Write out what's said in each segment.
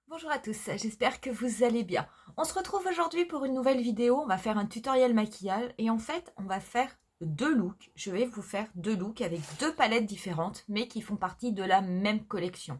Bonjour à tous, j'espère que vous allez bien. On se retrouve aujourd'hui pour une nouvelle vidéo, on va faire un tutoriel maquillage et en fait on va faire deux looks. Je vais vous faire deux looks avec deux palettes différentes mais qui font partie de la même collection.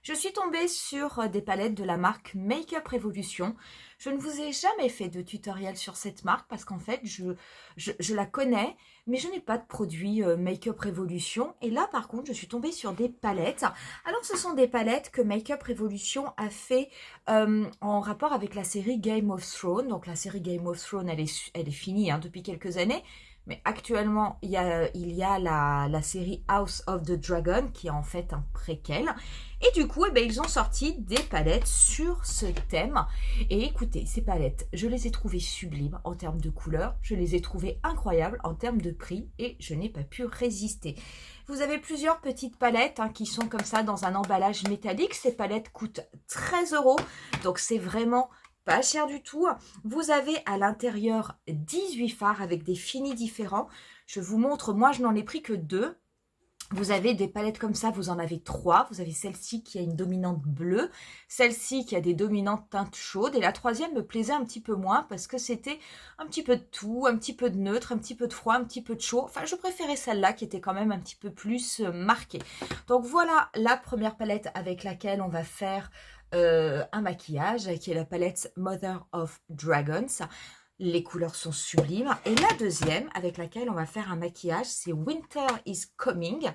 Je suis tombée sur des palettes de la marque Makeup Revolution. Je ne vous ai jamais fait de tutoriel sur cette marque parce qu'en fait, je la connais, mais je n'ai pas de produit Makeup Revolution. Et là, par contre, je suis tombée sur des palettes. Alors, ce sont des palettes que Makeup Revolution a fait en rapport avec la série Game of Thrones. Donc, la série Game of Thrones, elle est finie depuis quelques années. Mais actuellement, il y a la série House of the Dragon qui est en fait un préquel. Et du coup, ils ont sorti des palettes sur ce thème. Et écoutez, ces palettes, je les ai trouvées sublimes en termes de couleurs. Je les ai trouvées incroyables en termes de prix. Et je n'ai pas pu résister. Vous avez plusieurs petites palettes qui sont comme ça dans un emballage métallique. Ces palettes coûtent 13 €. Donc c'est vraiment pas cher du tout. Vous avez à l'intérieur 18 fards avec des finis différents. Je vous montre, moi je n'en ai pris que deux. Vous avez des palettes comme ça, vous en avez trois. Vous avez celle-ci qui a une dominante bleue, celle-ci qui a des dominantes teintes chaudes, et la troisième me plaisait un petit peu moins parce que c'était un petit peu de tout, un petit peu de neutre, un petit peu de froid, un petit peu de chaud. Enfin, je préférais celle-là qui était quand même un petit peu plus marquée. Donc voilà la première palette avec laquelle on va faire un maquillage, qui est la palette Mother of Dragons. Les couleurs sont sublimes. Et la deuxième, avec laquelle on va faire un maquillage, c'est Winter is Coming.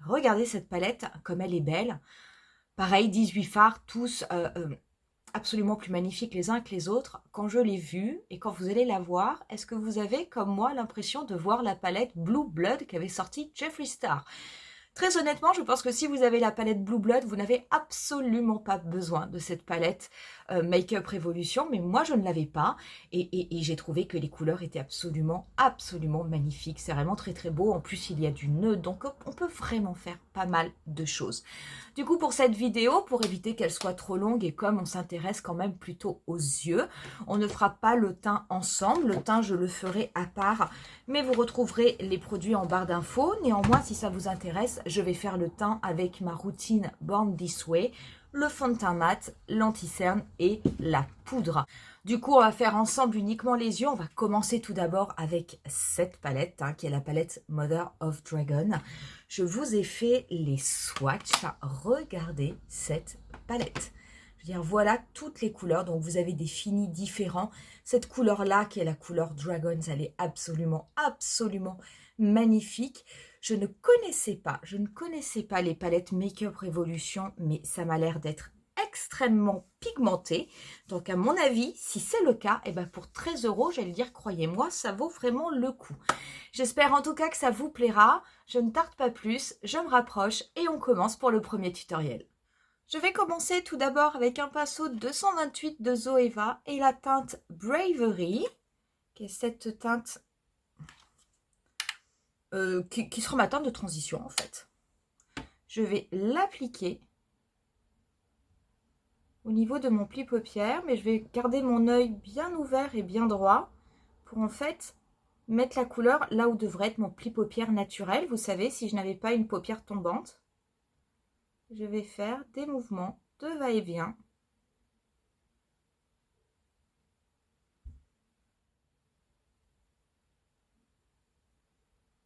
Regardez cette palette, comme elle est belle. Pareil, 18 fards, tous absolument plus magnifiques les uns que les autres. Quand je l'ai vue, et quand vous allez la voir, est-ce que vous avez, comme moi, l'impression de voir la palette Blue Blood qu'avait sortie Jeffree Star ? Très honnêtement, je pense que si vous avez la palette Blue Blood, vous n'avez absolument pas besoin de cette palette Makeup Revolution, mais moi je ne l'avais pas et j'ai trouvé que les couleurs étaient absolument magnifiques. C'est vraiment très beau. En plus, il y a du nœud, donc on peut vraiment faire pas mal de choses. Du coup, pour cette vidéo, pour éviter qu'elle soit trop longue et comme on s'intéresse quand même plutôt aux yeux, on ne fera pas le teint ensemble. Le teint, je le ferai à part, mais vous retrouverez les produits en barre d'infos. Néanmoins, si ça vous intéresse, je vais faire le teint avec ma routine Born This Way, le fond de teint mat, l'anti-cerne et la poudre. Du coup, on va faire ensemble uniquement les yeux. On va commencer tout d'abord avec cette palette, qui est la palette Mother of Dragon. Je vous ai fait les swatchs. Regardez cette palette. Je veux dire, voilà toutes les couleurs. Donc, vous avez des finis différents. Cette couleur-là, qui est la couleur Dragons, elle est absolument magnifique. Je ne connaissais pas les palettes Makeup Revolution, mais ça m'a l'air d'être extrêmement pigmenté. Donc, à mon avis, si c'est le cas, pour 13 €, j'allais dire, croyez-moi, ça vaut vraiment le coup. J'espère en tout cas que ça vous plaira. Je ne tarde pas plus, je me rapproche et on commence pour le premier tutoriel. Je vais commencer tout d'abord avec un pinceau 228 de Zoeva et la teinte Bravery, qui est cette teinte qui sera ma teinte de transition en fait. Je vais l'appliquer au niveau de mon pli paupière, mais je vais garder mon œil bien ouvert et bien droit pour en fait mettre la couleur là où devrait être mon pli paupière naturel. Vous savez, si je n'avais pas une paupière tombante, je vais faire des mouvements de va-et-vient.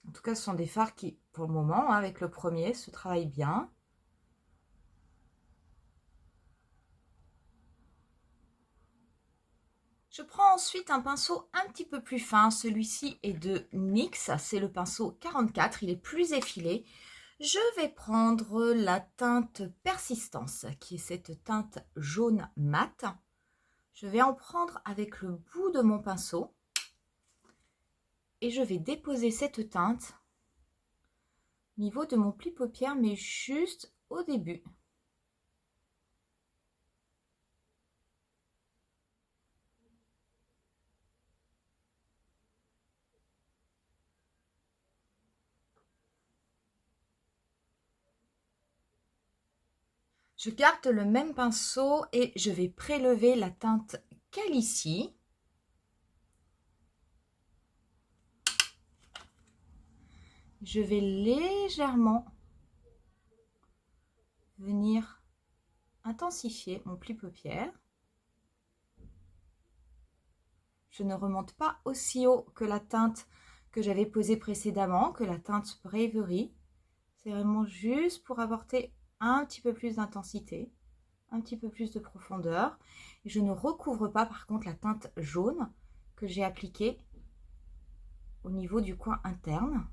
En tout cas, ce sont des fards qui, pour le moment, avec le premier, se travaillent bien. Je prends ensuite un pinceau un petit peu plus fin. Celui-ci est de NYX, c'est le pinceau 44, il est plus effilé. Je vais prendre la teinte Persistance, qui est cette teinte jaune mat. Je vais en prendre avec le bout de mon pinceau et je vais déposer cette teinte au niveau de mon pli paupière, mais juste au début. Je garde le même pinceau et je vais prélever la teinte Calici. Je vais légèrement venir intensifier mon pli paupière. Je ne remonte pas aussi haut que la teinte que j'avais posée précédemment, que la teinte Bravery. C'est vraiment juste pour apporter un petit peu plus d'intensité, un petit peu plus de profondeur. Et je ne recouvre pas par contre la teinte jaune que j'ai appliquée au niveau du coin interne.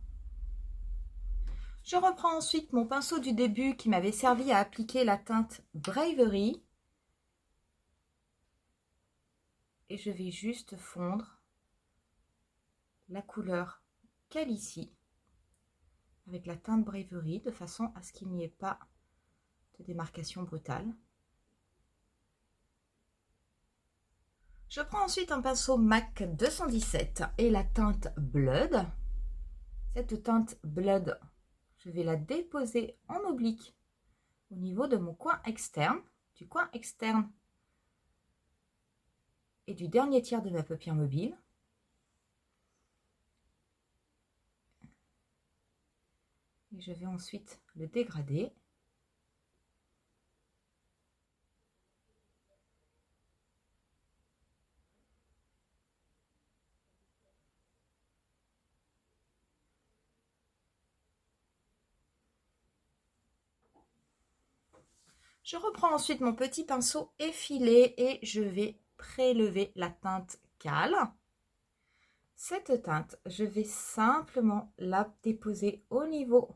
Je reprends ensuite mon pinceau du début qui m'avait servi à appliquer la teinte Bravery. Et je vais juste fondre la couleur qu'elle ici avec la teinte Bravery de façon à ce qu'il n'y ait pas de démarcation brutale. Je prends ensuite un pinceau MAC 217 et la teinte Blood. Cette teinte Blood, je vais la déposer en oblique au niveau de mon coin externe, et du dernier tiers de ma paupière mobile. Et je vais ensuite le dégrader. Je reprends ensuite mon petit pinceau effilé et je vais prélever la teinte Cale. Cette teinte, je vais simplement la déposer au niveau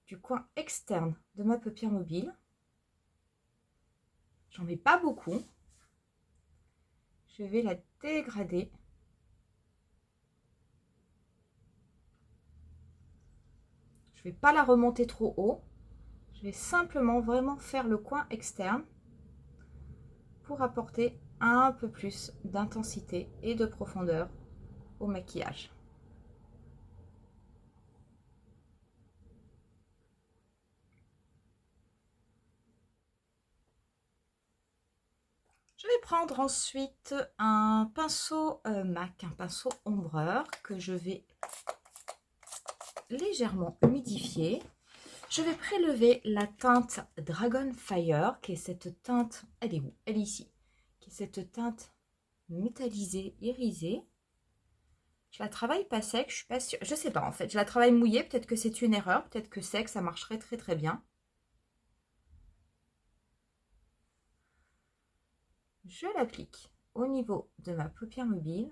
du coin externe de ma paupière mobile. J'en mets pas beaucoup. Je vais la dégrader. Je ne vais pas la remonter trop haut. Je vais simplement vraiment faire le coin externe pour apporter un peu plus d'intensité et de profondeur au maquillage. Je vais prendre ensuite un pinceau MAC, un pinceau ombreur que je vais légèrement humidifier. Je vais prélever la teinte Dragon Fire, qui est cette teinte, elle est où? Elle est ici, qui est cette teinte métallisée, irisée. Je la travaille pas sec, je suis pas sûre, je sais pas en fait, je la travaille mouillée, peut-être que c'est une erreur, peut-être que sec, ça marcherait très très bien. Je l'applique au niveau de ma paupière mobile.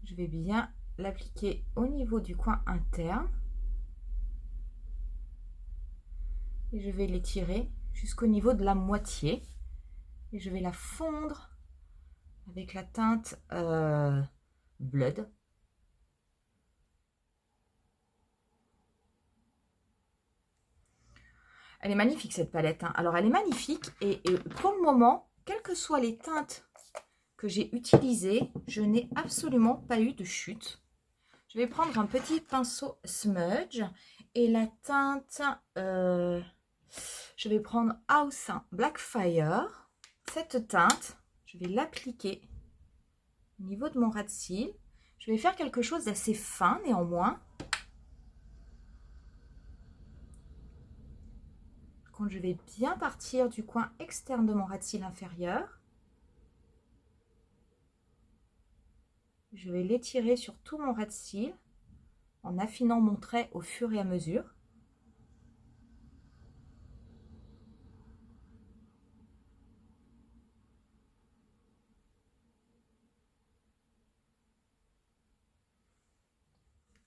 Je vais bien l'appliquer au niveau du coin interne. Et je vais l'étirer jusqu'au niveau de la moitié. Et je vais la fondre avec la teinte Blood. Elle est magnifique cette palette, hein. Alors elle est magnifique et pour le moment, quelles que soient les teintes que j'ai utilisées, je n'ai absolument pas eu de chute. Je vais prendre un petit pinceau smudge et la teinte, je vais prendre House Blackfire. Cette teinte, je vais l'appliquer au niveau de mon ras de cils. Je vais faire quelque chose d'assez fin néanmoins. Quand je vais bien partir du coin externe de mon ras de cils inférieur, je vais l'étirer sur tout mon ras de cils en affinant mon trait au fur et à mesure.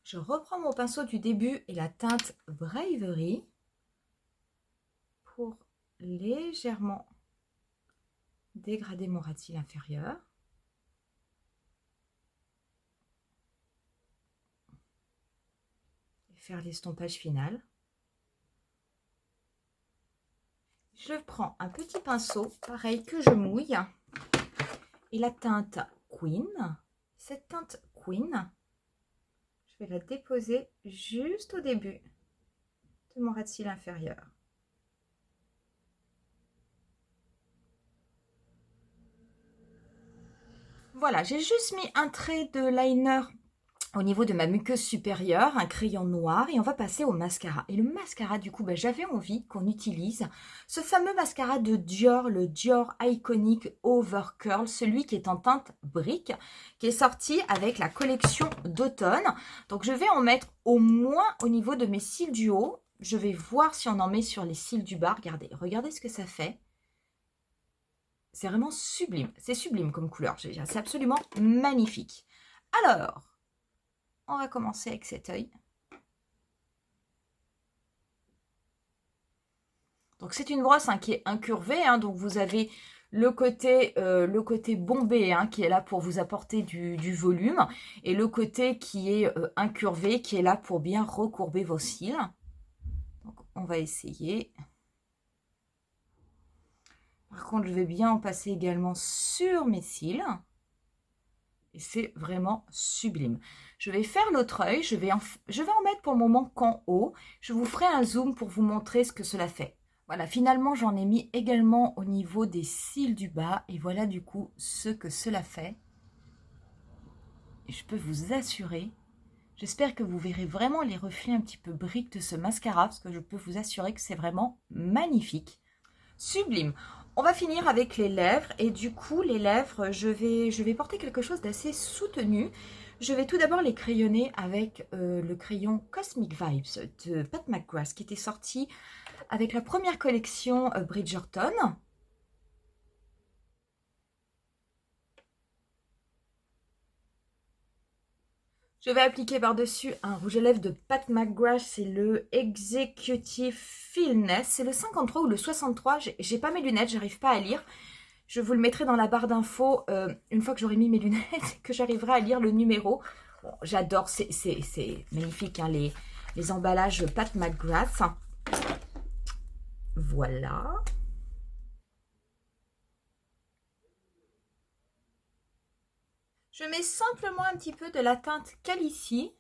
Je reprends mon pinceau du début et la teinte Bravery pour légèrement dégrader mon ras de cils inférieur. Et faire l'estompage final. Je prends un petit pinceau, pareil que je mouille, et la teinte Queen. Cette teinte Queen, je vais la déposer juste au début de mon ras de cils inférieur. Voilà, j'ai juste mis un trait de liner au niveau de ma muqueuse supérieure, un crayon noir et on va passer au mascara. Et le mascara, du coup, j'avais envie qu'on utilise ce fameux mascara de Dior, le Dior Iconic Over Curl, celui qui est en teinte brique, qui est sorti avec la collection d'automne. Donc, je vais en mettre au moins au niveau de mes cils du haut. Je vais voir si on en met sur les cils du bas. Regardez ce que ça fait. C'est vraiment sublime. C'est sublime comme couleur. C'est absolument magnifique. Alors, on va commencer avec cet œil. Donc, c'est une brosse qui est incurvée. Donc, vous avez le côté bombé qui est là pour vous apporter du volume. Et le côté qui est incurvé, qui est là pour bien recourber vos cils. Donc, on va essayer. Par contre, je vais bien en passer également sur mes cils. Et c'est vraiment sublime. Je vais faire l'autre œil. Je vais en mettre pour le moment qu'en haut. Je vous ferai un zoom pour vous montrer ce que cela fait. Voilà, finalement, j'en ai mis également au niveau des cils du bas. Et voilà du coup ce que cela fait. Et je peux vous assurer, j'espère que vous verrez vraiment les reflets un petit peu briques de ce mascara. Parce que je peux vous assurer que c'est vraiment magnifique. Sublime. On va finir avec les lèvres et du coup les lèvres, je vais porter quelque chose d'assez soutenu. Je vais tout d'abord les crayonner avec le crayon Cosmic Vibes de Pat McGrath qui était sorti avec la première collection Bridgerton. Je vais appliquer par-dessus un rouge à lèvres de Pat McGrath, c'est le Executive Finesse, c'est le 53 ou le 63, j'ai pas mes lunettes, j'arrive pas à lire. Je vous le mettrai dans la barre d'infos une fois que j'aurai mis mes lunettes, que j'arriverai à lire le numéro. Bon, j'adore, c'est magnifique, les emballages Pat McGrath. Voilà. Je mets simplement un petit peu de la teinte Calici,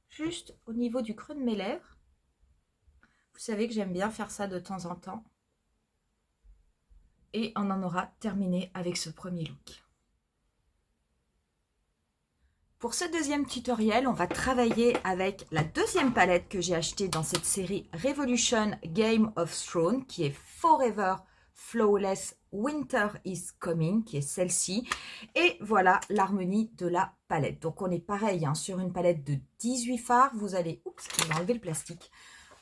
juste au niveau du creux de mes lèvres. Vous savez que j'aime bien faire ça de temps en temps. Et on en aura terminé avec ce premier look. Pour ce deuxième tutoriel, on va travailler avec la deuxième palette que j'ai achetée dans cette série Revolution Game of Thrones, qui est Forever Flawless Winter is Coming, qui est celle-ci. Et voilà l'harmonie de la palette. Donc on est pareil, sur une palette de 18 fards. Vous allez, oups, on va enlever le plastique.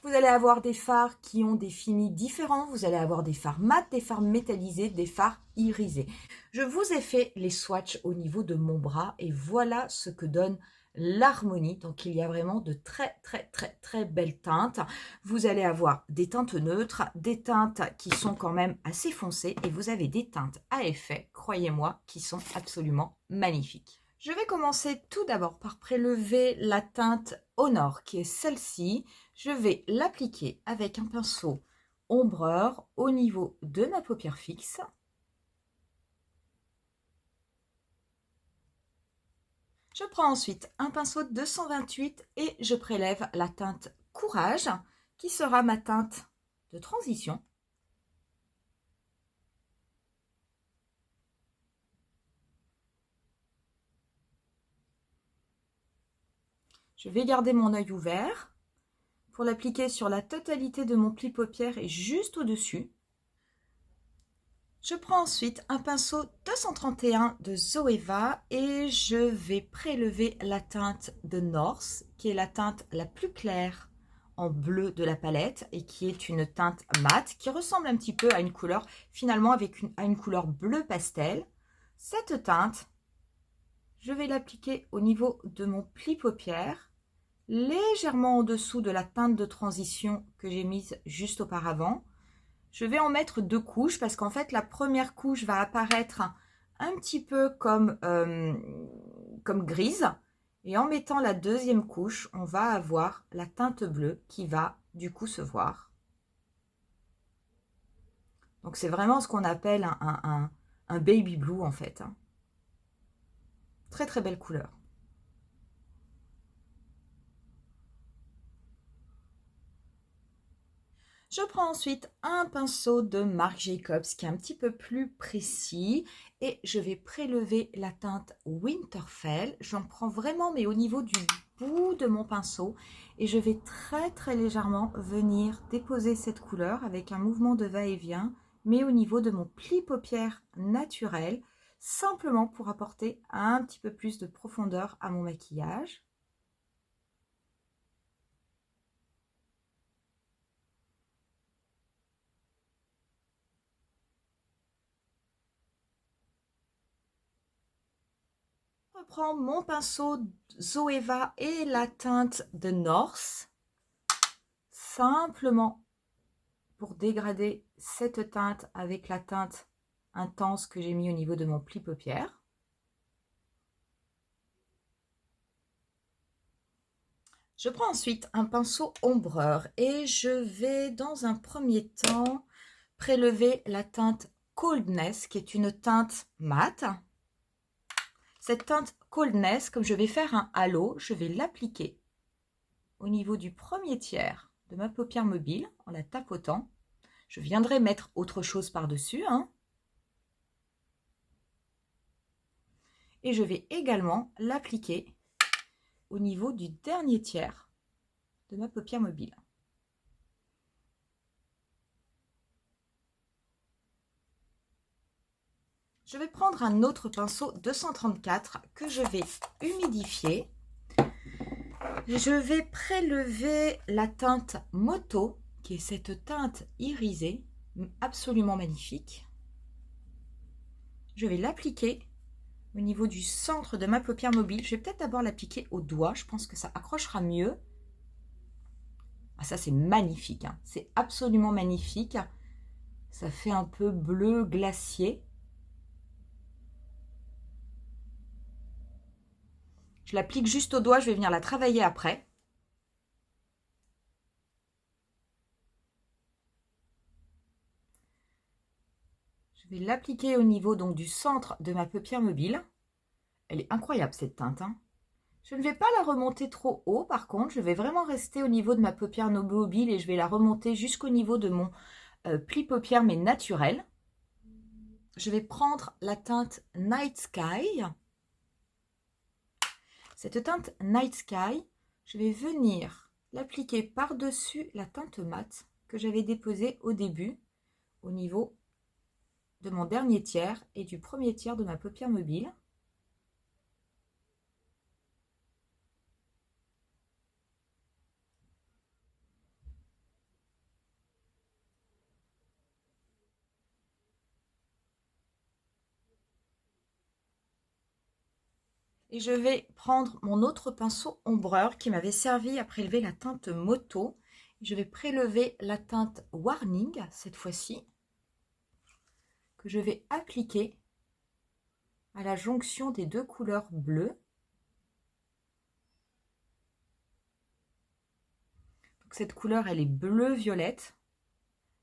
Vous allez avoir des fards qui ont des finis différents. Vous allez avoir des fards mat, des fards métallisés, des fards irisés. Je vous ai fait les swatchs au niveau de mon bras et voilà ce que donne l'harmonie. Donc, il y a vraiment de très belles teintes. Vous allez avoir des teintes neutres, des teintes qui sont quand même assez foncées et vous avez des teintes à effet, croyez-moi, qui sont absolument magnifiques. Je vais commencer tout d'abord par prélever la teinte Honor, qui est celle-ci. Je vais l'appliquer avec un pinceau ombreur au niveau de ma paupière fixe. Je prends ensuite un pinceau 228 et je prélève la teinte Courage, qui sera ma teinte de transition. Je vais garder mon œil ouvert pour l'appliquer sur la totalité de mon pli paupière et juste au-dessus. Je prends ensuite un pinceau 231 de Zoeva et je vais prélever la teinte de North, qui est la teinte la plus claire en bleu de la palette et qui est une teinte mate qui ressemble un petit peu à une couleur, finalement à une couleur bleu pastel. Cette teinte, je vais l'appliquer au niveau de mon pli paupière, légèrement en dessous de la teinte de transition que j'ai mise juste auparavant. Je vais en mettre 2 couches parce qu'en fait, la première couche va apparaître un petit peu comme grise. Et en mettant la deuxième couche, on va avoir la teinte bleue qui va du coup se voir. Donc, c'est vraiment ce qu'on appelle un baby blue en fait. Très belle couleur. Je prends ensuite un pinceau de Marc Jacobs qui est un petit peu plus précis et je vais prélever la teinte Winterfell. J'en prends vraiment mais au niveau du bout de mon pinceau et je vais très légèrement venir déposer cette couleur avec un mouvement de va-et-vient mais au niveau de mon pli paupière naturel, simplement pour apporter un petit peu plus de profondeur à mon maquillage. Je reprends mon pinceau Zoeva et la teinte de North, simplement pour dégrader cette teinte avec la teinte intense que j'ai mis au niveau de mon pli paupière. Je prends ensuite un pinceau ombreur et je vais dans un premier temps prélever la teinte Coldness qui est une teinte mate. Cette teinte Coldness, comme je vais faire un halo, je vais l'appliquer au niveau du premier tiers de ma paupière mobile en la tapotant. Je viendrai mettre autre chose par-dessus. Et je vais également l'appliquer au niveau du dernier tiers de ma paupière mobile. Je vais prendre un autre pinceau 234 que je vais humidifier. Je vais prélever la teinte Moto, qui est cette teinte irisée, absolument magnifique. Je vais l'appliquer au niveau du centre de ma paupière mobile. Je vais peut-être d'abord l'appliquer au doigt, je pense que ça accrochera mieux. Ah, ça c'est magnifique, hein. C'est absolument magnifique. Ça fait un peu bleu glacier. Je l'applique juste au doigt, je vais venir la travailler après. Je vais l'appliquer au niveau donc du centre de ma paupière mobile. Elle est incroyable cette teinte, hein. Je ne vais pas la remonter trop haut, par contre, je vais vraiment rester au niveau de ma paupière mobile et je vais la remonter jusqu'au niveau de mon pli paupière mais naturel. Je vais prendre la teinte Night Sky. Cette teinte Night Sky, je vais venir l'appliquer par-dessus la teinte mate que j'avais déposée au début au niveau de mon dernier tiers et du premier tiers de ma paupière mobile. Et je vais prendre mon autre pinceau ombreur qui m'avait servi à prélever la teinte Moto. Je vais prélever la teinte Warning cette fois-ci, que je vais appliquer à la jonction des deux couleurs bleues. Donc cette couleur, elle est bleu-violette.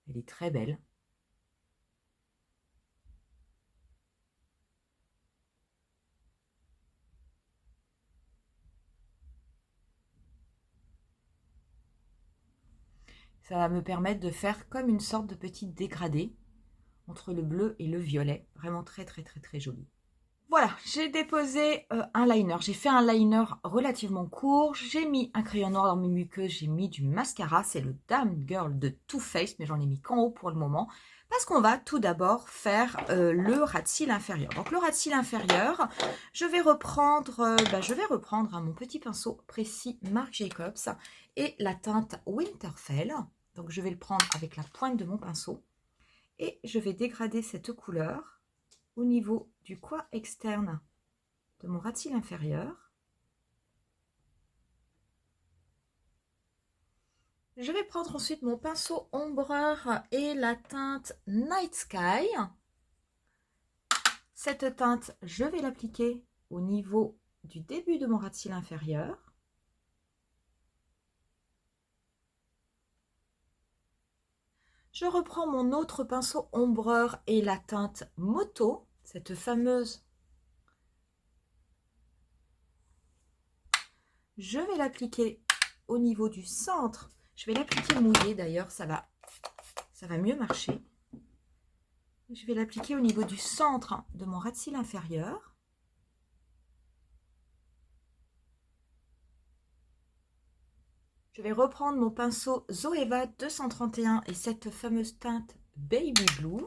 Elle est très belle. Ça va me permettre de faire comme une sorte de petit dégradé entre le bleu et le violet. Vraiment très joli. Voilà, j'ai déposé un liner. J'ai fait un liner relativement court. J'ai mis un crayon noir dans mes muqueuses. J'ai mis du mascara. C'est le Damn Girl de Too Faced, mais j'en ai mis qu'en haut pour le moment. Parce qu'on va tout d'abord faire le ras de cils inférieur. Donc le ras de cils inférieur, je vais reprendre, mon petit pinceau précis Marc Jacobs et la teinte Winterfell. Donc je vais le prendre avec la pointe de mon pinceau. Et je vais dégrader cette couleur au niveau du coin externe de mon ras de cils inférieur. Je vais prendre ensuite mon pinceau ombreur et la teinte Night Sky. Cette teinte, je vais l'appliquer au niveau du début de mon ras de cils inférieur. Je reprends mon autre pinceau ombreur et la teinte Moto, cette fameuse. Je vais l'appliquer au niveau du centre. Je vais l'appliquer mouillé d'ailleurs, ça va ça va mieux marcher. Je vais l'appliquer au niveau du centre de mon ras de cils inférieur. Je vais reprendre mon pinceau Zoeva 231 et cette fameuse teinte Baby Blue.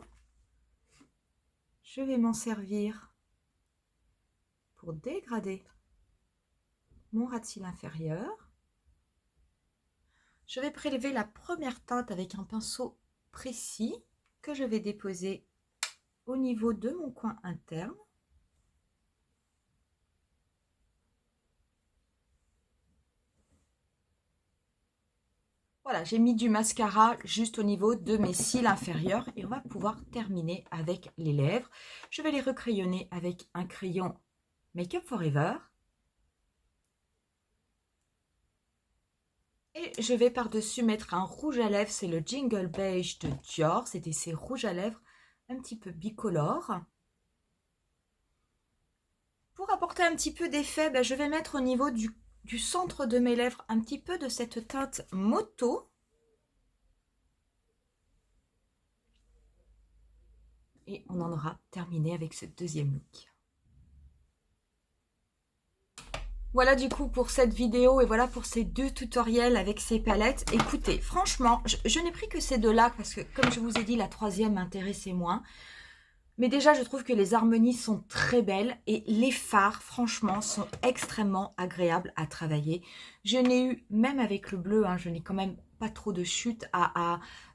Je vais m'en servir pour dégrader mon ras de cils inférieur. Je vais prélever la première teinte avec un pinceau précis que je vais déposer au niveau de mon coin interne. Voilà, j'ai mis du mascara juste au niveau de mes cils inférieurs et on va pouvoir terminer avec les lèvres. Je vais les recrayonner avec un crayon Make Up Forever. Et je vais par-dessus mettre un rouge à lèvres, c'est le Jingle Beige de Dior. C'était ces rouges à lèvres un petit peu bicolores. Pour apporter un petit peu d'effet, je vais mettre au niveau du centre de mes lèvres un petit peu de cette teinte Moto. Et on en aura terminé avec ce deuxième look. Voilà du coup pour cette vidéo et voilà pour ces deux tutoriels avec ces palettes. Écoutez, franchement, je n'ai pris que ces deux-là parce que comme je vous ai dit, la troisième m'intéressait moins. Mais déjà, je trouve que les harmonies sont très belles et les fards, franchement, sont extrêmement agréables à travailler. Je n'ai eu, même avec le bleu, je n'ai quand même pas trop de chutes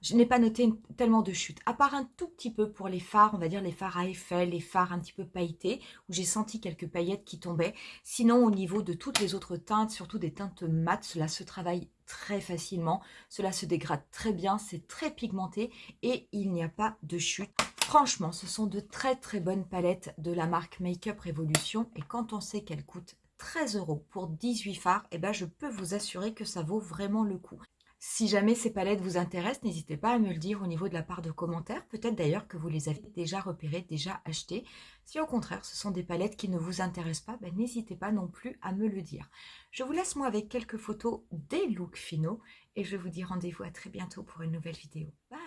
je n'ai pas noté tellement de chutes, à part un tout petit peu pour les fards, on va dire les fards à effet, les fards un petit peu pailletés, où j'ai senti quelques paillettes qui tombaient. Sinon, au niveau de toutes les autres teintes, surtout des teintes mates, cela se travaille très facilement, cela se dégrade très bien, c'est très pigmenté et il n'y a pas de chute. Franchement, ce sont de très très bonnes palettes de la marque Make Up Revolution et quand on sait qu'elles coûtent 13 € pour 18 fards, je peux vous assurer que ça vaut vraiment le coup. Si jamais ces palettes vous intéressent, n'hésitez pas à me le dire au niveau de la part de commentaires. Peut-être d'ailleurs que vous les avez déjà repérées, déjà achetées. Si au contraire, ce sont des palettes qui ne vous intéressent pas, n'hésitez pas non plus à me le dire. Je vous laisse moi avec quelques photos des looks finaux et je vous dis rendez-vous à très bientôt pour une nouvelle vidéo. Bye!